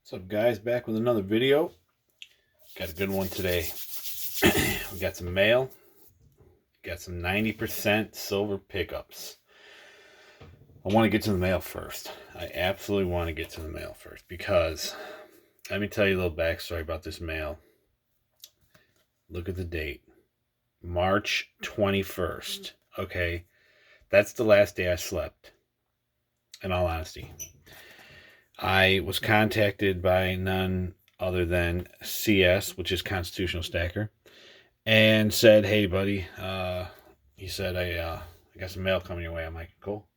What's up, guys? Back with another video. Got a good one today. We got some mail. Got some 90% silver pickups. I want to get to the mail first. I absolutely want to get to the mail first because let me tell you a little backstory about this mail. Look at the date. March 21st. Okay. That's the last day I slept. In all honesty. I was contacted by none other than CS, which is Constitutional Stacker, and said, "Hey, buddy," he said, I got some mail coming your way." I'm like, "Cool."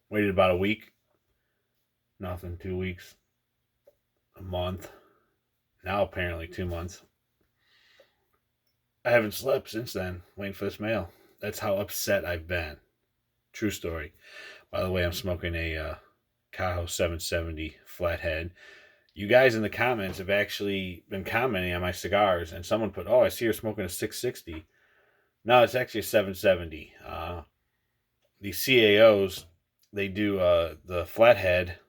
Waited about a week. Nothing. 2 weeks. A month. Now apparently 2 months. I haven't slept since then, waiting for this mail. That's how upset I've been. True story. By the way, I'm smoking a Cajo 770 flathead. You guys in the comments have actually been commenting on my cigars, and someone put, "Oh, I see you're smoking a 660. No, it's actually a 770. These CAOs, they do the flathead.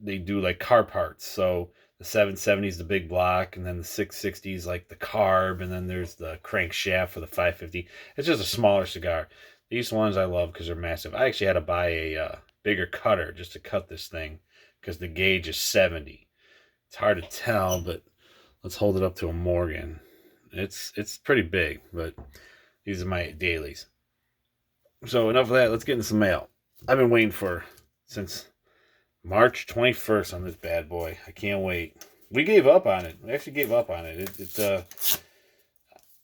They do like car parts. So the 770 is the big block, and then the 660 is like the carb, and then there's the crankshaft for the 550. It's just a smaller cigar. These ones I love because they're massive. I actually had to buy a bigger cutter just to cut this thing because the gauge is 70. It's hard to tell, but let's hold it up to a Morgan. It's pretty big, but these are my dailies. So enough of that. Let's get into some mail. I've been waiting since March 21st on this bad boy. I can't wait. We gave up on it. We actually gave up on it.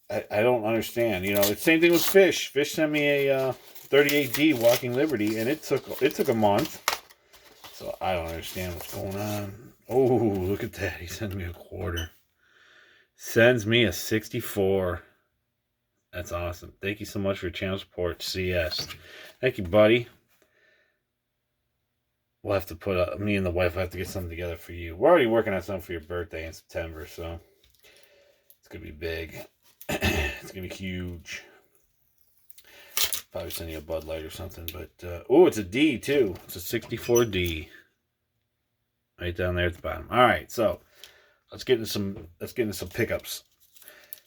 I don't understand. You know, it's the same thing with Fish. Fish sent me a 38D Walking Liberty, and it took a month. So I don't understand what's going on. Oh, look at that. He sent me a quarter. Sends me a 64. That's awesome. Thank you so much for your channel support, CS. Thank you, buddy. We'll have to me and the wife will have to get something together for you. We're already working on something for your birthday in September, so it's going to be big. It's going to be huge. Probably send you a Bud Light or something, but oh, it's a D too. It's a 64D. Right down there at the bottom. All right, so let's get into some pickups.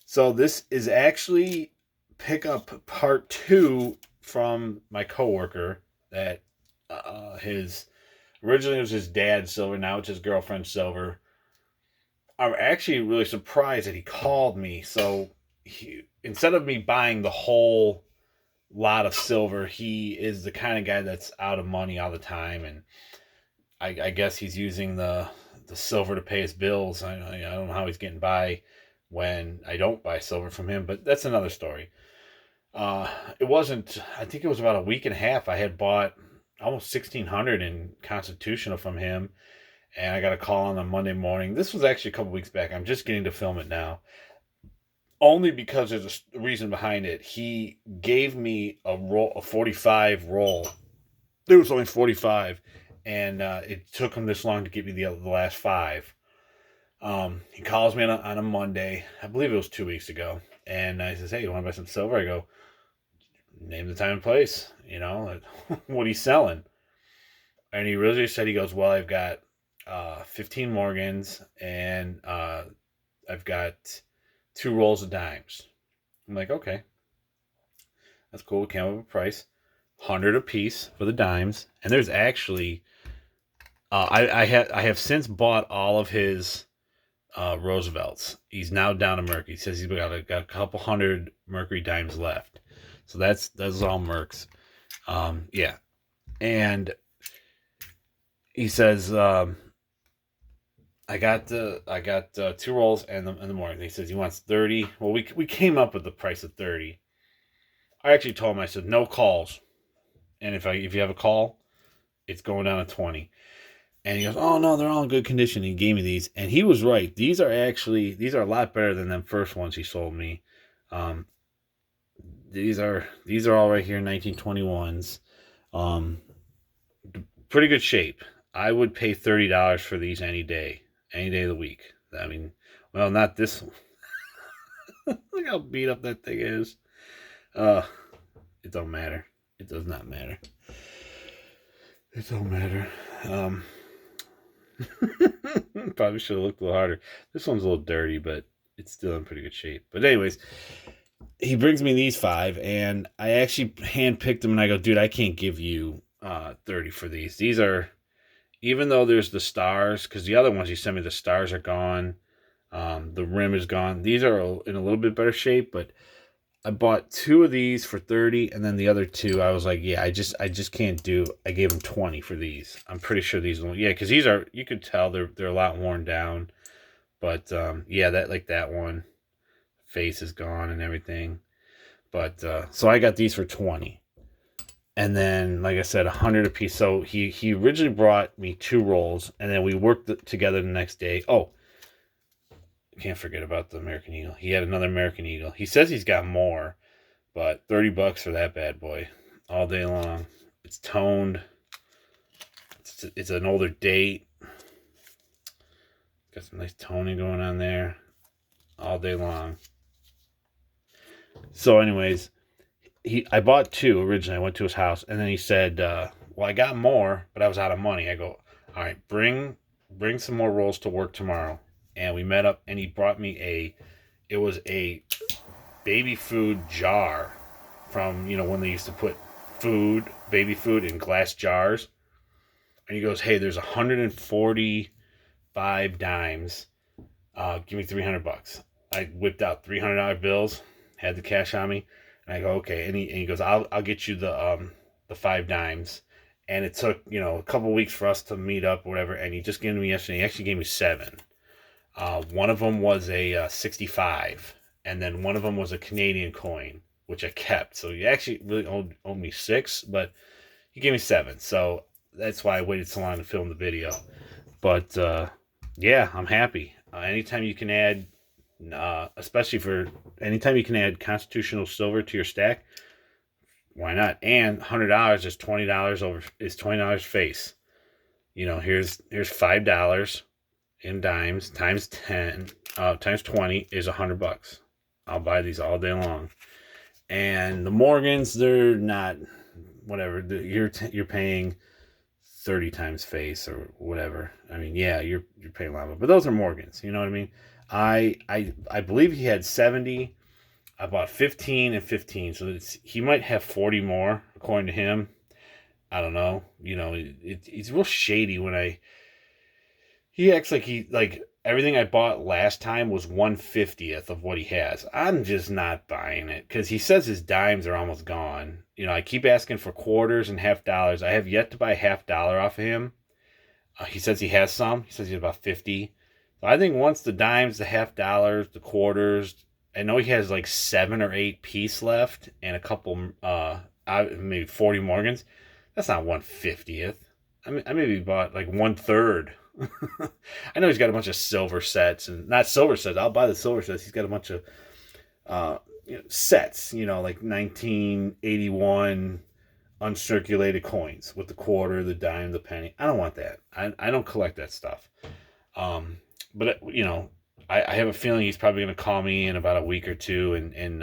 So this is actually pickup part 2 from my coworker that originally it was his dad's silver, now it's his girlfriend's silver. I'm actually really surprised that he called me. So instead of me buying the whole lot of silver, he is the kind of guy that's out of money all the time, and I guess he's using the silver to pay his bills. I don't know how he's getting by when I don't buy silver from him, but that's another story. I think it was about a week and a half. I had bought almost 1,600 in Constitutional from him, and I got a call on Monday morning. This was actually a couple weeks back. I'm just getting to film it now. Only because there's a reason behind it. He gave me a 45 roll. There was only 45, and it took him this long to give me the last 5. He calls me on a Monday. I believe it was 2 weeks ago, and I says, "Hey, you want to buy some silver?" I go, "Name the time and place. You know, what he's selling." And he really said, he goes, "Well, I've got 15 Morgans, and I've got 2 rolls of dimes." I'm like, "Okay, that's cool." We came up with a price, 100 a piece for the dimes. And there's actually, I have since bought all of his Roosevelts. He's now down to Merc. He says he's got a couple hundred Mercury dimes left. So that's all Mercs. Yeah. And he says, I got 2 rolls and the Morgan. He says he wants 30. Well, we came up with the price of 30. I actually told him, I said, no calls. And if you have a call, it's going down to 20. And he goes, "Oh no, they're all in good condition." He gave me these, and he was right. These are a lot better than them first ones he sold me. These are all right here, 1921s. Pretty good shape. I would pay $30 for these any day of the week. I mean, well, not this one. Look how beat up that thing is. It don't matter. It does not matter. It don't matter. Probably should have looked a little harder. This one's a little dirty, but it's still in pretty good shape. But anyways, he brings me these 5, and I actually handpicked them, and I go, dude, I can't give you 30 for these. These are, even though there's the stars, because the other ones you sent me, the stars are gone. The rim is gone. These are in a little bit better shape, but I bought 2 of these for 30, and then the other 2, I was like, yeah, I just can't do. I gave them 20 for these. I'm pretty sure these will, yeah, because these are, you could tell they're a lot worn down. But yeah, that one face is gone and everything. But so I got these for 20. And then, like I said, 100 a piece. So he originally brought me 2 rolls, and then we worked together the next day. Oh, can't forget about the American Eagle. He had another American Eagle. He says he's got more, but $30 for that bad boy all day long. It's toned. It's an older date. Got some nice toning going on there all day long. So anyways, I bought 2 originally. I went to his house, and then he said, well, I got more, but I was out of money. I go, all right, bring some more rolls to work tomorrow. And we met up, and he brought me it was a baby food jar from, when they used to put baby food in glass jars. And he goes, hey, there's 145 dimes. Give me $300. I whipped out $300 bills, had the cash on me, and I go, okay. And he goes, I'll get you the 5 dimes. And it took, a couple weeks for us to meet up or whatever. And he just gave me yesterday. He actually gave me 7. One of them was a 65, and then one of them was a Canadian coin, which I kept. So he actually really owed me 6, but he gave me 7. So that's why I waited so long to film the video. But yeah, I'm happy. Anytime you can add, especially anytime you can add constitutional silver to your stack, why not? And $100 is $20 face. Here's $5 in dimes times 10 times 20 is $100. I'll buy these all day long. And the Morgans, they're not, whatever, you're paying 30 times face or whatever. I mean, yeah, you're paying a lot, but those are Morgans, you know what I mean? I believe he had 70. I bought 15 and 15, so he might have 40 more according to him. I don't know. It's real shady when he acts like everything I bought last time was 1/50th of what he has. I'm just not buying it because he says his dimes are almost gone. I keep asking for quarters and half dollars. I have yet to buy $50 off of him. He says he has some. He says he has about 50. So I think once the dimes, the half dollars, the quarters, I know he has like 7 or 8 piece left and a couple, maybe 40 Morgans. That's not 1/50th. I maybe bought like 1/3. I know he's got a bunch of silver sets, and not silver sets. I'll buy the silver sets. He's got a bunch of sets, like 1981 uncirculated coins with the quarter, the dime, the penny. I don't want that. I don't collect that stuff. But I have a feeling he's probably going to call me in about a week or two and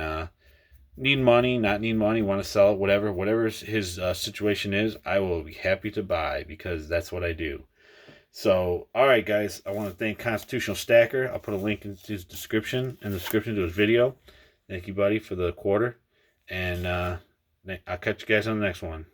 need money, not need money, want to sell it, whatever his situation is. I will be happy to buy because that's what I do. So, all right, guys, I want to thank Constitutional Stacker. I'll put a link in the description to his video. Thank you, buddy, for the quarter. And I'll catch you guys on the next one.